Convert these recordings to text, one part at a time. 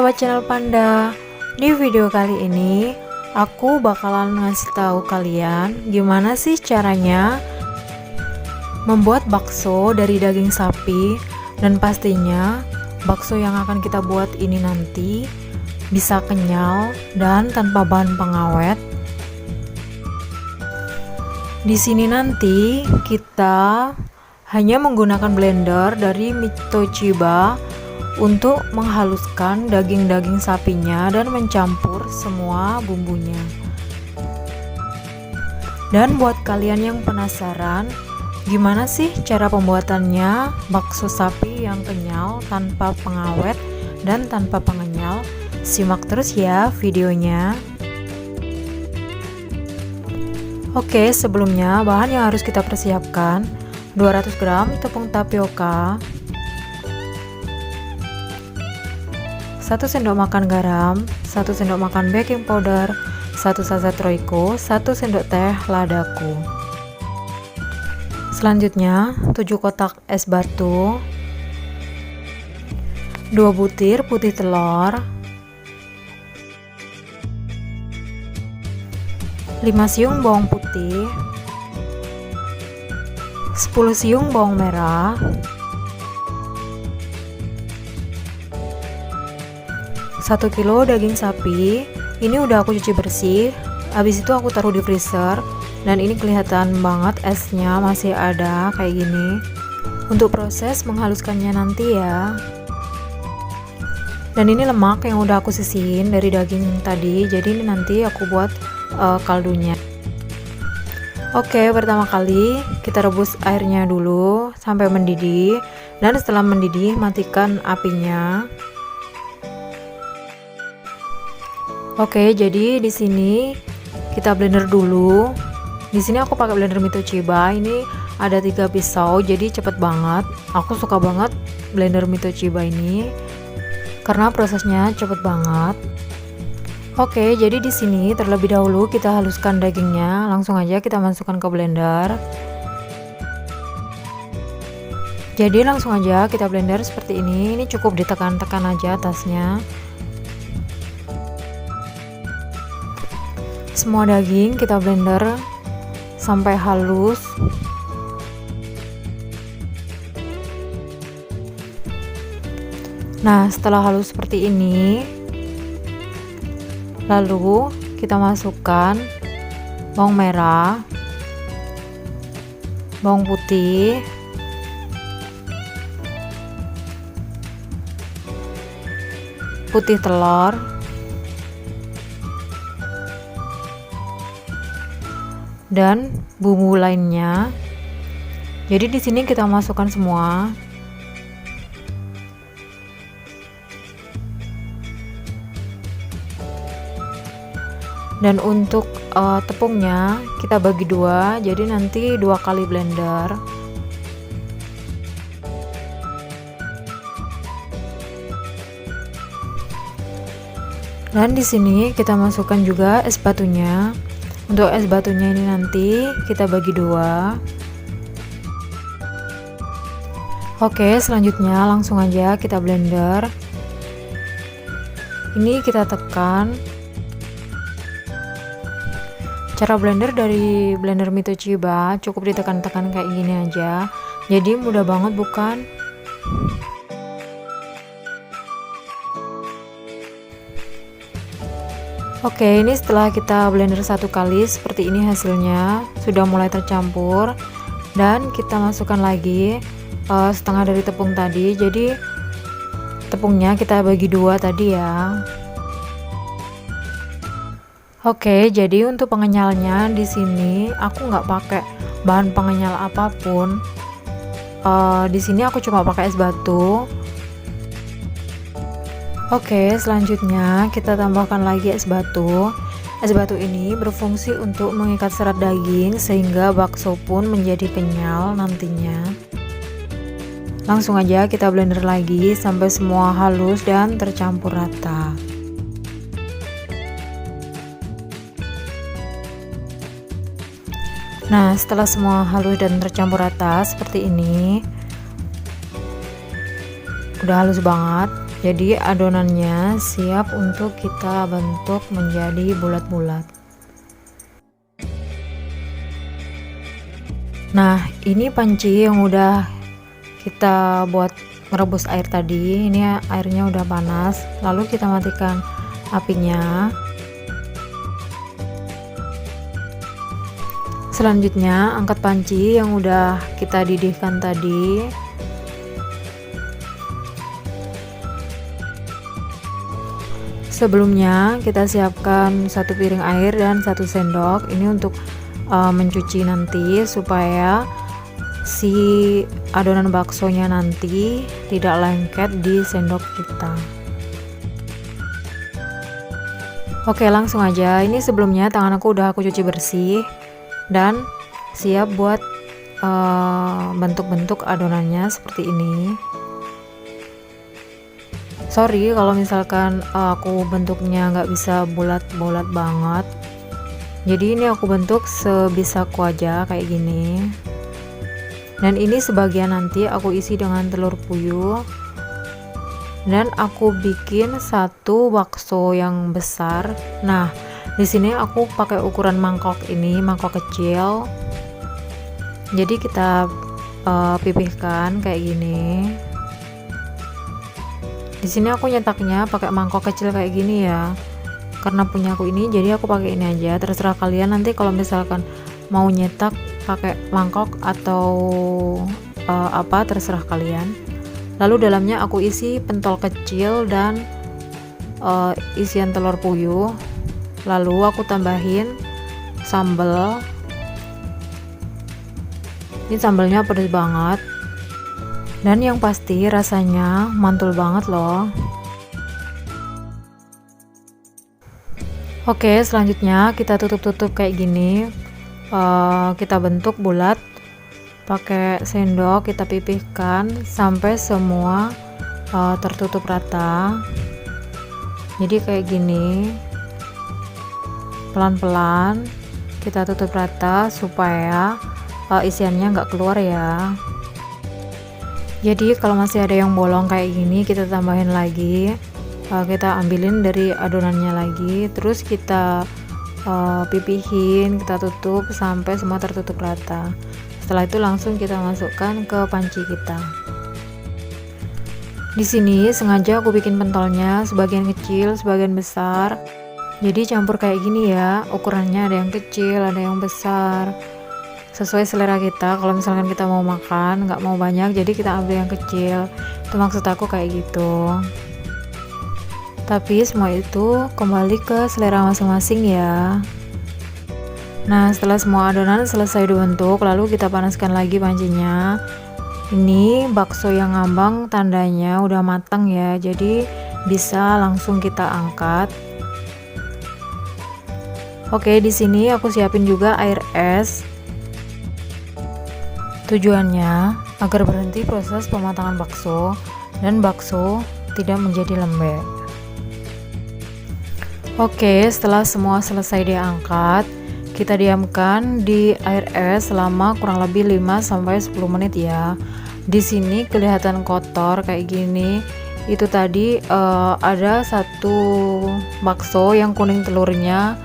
sobat channel Panda. Di video kali ini aku bakalan ngasih tahu kalian gimana sih caranya membuat bakso dari daging sapi, dan pastinya bakso yang akan kita buat ini nanti bisa kenyal dan tanpa bahan pengawet. Di sini nanti kita hanya menggunakan blender dari Mitochiba untuk menghaluskan daging-daging sapinya dan mencampur semua bumbunya. Dan buat kalian yang penasaran gimana sih cara pembuatannya bakso sapi yang kenyal tanpa pengawet dan tanpa pengenyal, simak terus ya videonya. Oke, sebelumnya bahan yang harus kita persiapkan: 200 gram tepung tapioka, 1 sendok makan garam, 1 sendok makan baking powder, 1 saset roiko, 1 sendok teh ladaku. Selanjutnya 7 kotak es batu, 2 butir putih telur, 5 siung bawang putih, 10 siung bawang merah, 1 kilo daging sapi. Ini udah aku cuci bersih, habis itu aku taruh di freezer, dan ini kelihatan banget esnya masih ada kayak gini. Untuk proses menghaluskannya nanti ya. Dan ini lemak yang udah aku sisihin dari daging tadi, jadi ini nanti aku buat kaldunya. Oke, pertama kali kita rebus airnya dulu sampai mendidih, dan setelah mendidih matikan apinya. Oke, jadi di sini kita blender dulu. Di sini aku pakai blender Mitochiba. Ini ada 3 pisau, jadi cepet banget. Aku suka banget blender Mitochiba ini karena prosesnya cepet banget. Oke, jadi di sini terlebih dahulu kita haluskan dagingnya. Langsung aja kita masukkan ke blender. Jadi langsung aja kita blender seperti ini. Ini cukup ditekan-tekan aja atasnya. Semua daging kita blender sampai halus. Nah, setelah halus seperti ini, lalu kita masukkan bawang merah, bawang putih, putih telur, dan bumbu lainnya. Jadi di sini kita masukkan semua. Dan untuk tepungnya kita bagi 2, jadi nanti 2 kali blender. Dan di sini kita masukkan juga es batunya. Untuk es batunya ini nanti kita bagi 2. Oke, selanjutnya langsung aja kita blender. Ini kita tekan. Cara blender dari blender Mitochiba cukup ditekan-tekan kayak gini aja. Jadi mudah banget bukan? Oke, ini setelah kita blender 1 kali seperti ini hasilnya sudah mulai tercampur, dan kita masukkan lagi setengah dari tepung tadi. Jadi tepungnya kita bagi 2 tadi ya. Oke, jadi untuk pengenyalnya di sini aku nggak pakai bahan pengenyal apapun. Di sini aku cuma pakai es batu. Oke, selanjutnya kita tambahkan lagi es batu. Es batu ini berfungsi untuk mengikat serat daging sehingga bakso pun menjadi kenyal nantinya. Langsung aja kita blender lagi sampai semua halus dan tercampur rata. Nah, setelah semua halus dan tercampur rata seperti ini, udah halus banget. Jadi adonannya siap untuk kita bentuk menjadi bulat-bulat. Nah, ini panci yang udah kita buat merebus air tadi. Ini airnya udah panas, lalu kita matikan apinya. Selanjutnya angkat panci yang udah kita didihkan tadi. Sebelumnya kita siapkan 1 piring air dan 1 sendok. Ini untuk mencuci nanti supaya si adonan baksonya nanti tidak lengket di sendok kita. Oke, langsung aja. Ini sebelumnya tangan aku udah aku cuci bersih dan siap buat bentuk-bentuk adonannya seperti ini. Sorry kalau misalkan aku bentuknya nggak bisa bulat-bulat banget. Jadi ini aku bentuk sebisaku aja kayak gini. Dan ini sebagian nanti aku isi dengan telur puyuh. Dan aku bikin 1 bakso yang besar. Nah, di sini aku pakai ukuran mangkok ini, mangkok kecil. Jadi kita pipihkan kayak gini. Di sini aku nyetaknya pakai mangkok kecil kayak gini ya. Karena punya aku ini, jadi aku pakai ini aja. Terserah kalian nanti kalau misalkan mau nyetak pakai mangkok atau apa, terserah kalian. Lalu dalamnya aku isi pentol kecil dan isian telur puyuh. Lalu aku tambahin sambal. Ini sambalnya pedas banget. Dan yang pasti rasanya mantul banget loh. Oke, selanjutnya kita tutup-tutup kayak gini. Kita bentuk bulat pakai sendok, kita pipihkan sampai semua tertutup rata. Jadi kayak gini, pelan-pelan kita tutup rata supaya isiannya nggak keluar ya. Jadi kalau masih ada yang bolong kayak gini, kita tambahin lagi, kita ambilin dari adonannya lagi, terus kita pipihin, kita tutup sampai semua tertutup rata. Setelah itu langsung kita masukkan ke panci kita. Di sini sengaja aku bikin pentolnya sebagian kecil, sebagian besar. Jadi campur kayak gini ya, ukurannya ada yang kecil, ada yang besar. Sesuai selera kita. Kalau misalkan kita mau makan nggak mau banyak, jadi kita ambil yang kecil. Itu maksud aku kayak gitu. Tapi semua itu kembali ke selera masing-masing ya. Nah, setelah semua adonan selesai dibentuk, lalu kita panaskan lagi pancinya. Ini bakso yang ngambang tandanya udah matang ya, jadi bisa langsung kita angkat. Oke, di sini aku siapin juga air es. Tujuannya agar berhenti proses pematangan bakso dan bakso tidak menjadi lembek. Oke, setelah semua selesai diangkat, kita diamkan di air es selama kurang lebih 5-10 menit ya. Di sini kelihatan kotor kayak gini. Itu tadi ada 1 bakso yang kuning telurnya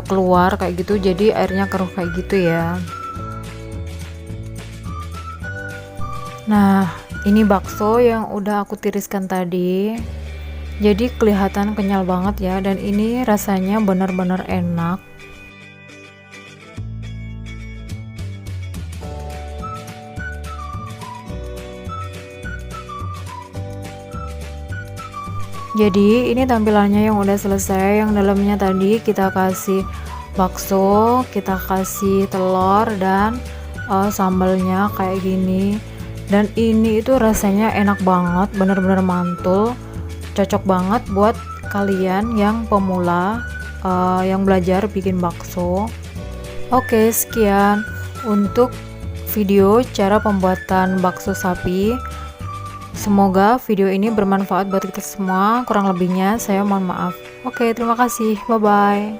keluar kayak gitu, jadi airnya keruh kayak gitu ya. Nah, ini bakso yang udah aku tiriskan tadi. Jadi kelihatan kenyal banget ya, dan ini rasanya benar-benar enak. Jadi ini tampilannya yang udah selesai. Yang dalamnya tadi kita kasih bakso, kita kasih telur dan sambalnya kayak gini. Dan ini itu rasanya enak banget, bener-bener mantul, cocok banget buat kalian yang pemula yang belajar bikin bakso. Oke, sekian untuk video cara pembuatan bakso sapi. Semoga video ini bermanfaat buat kita semua. Kurang lebihnya saya mohon maaf. Oke, terima kasih, bye bye.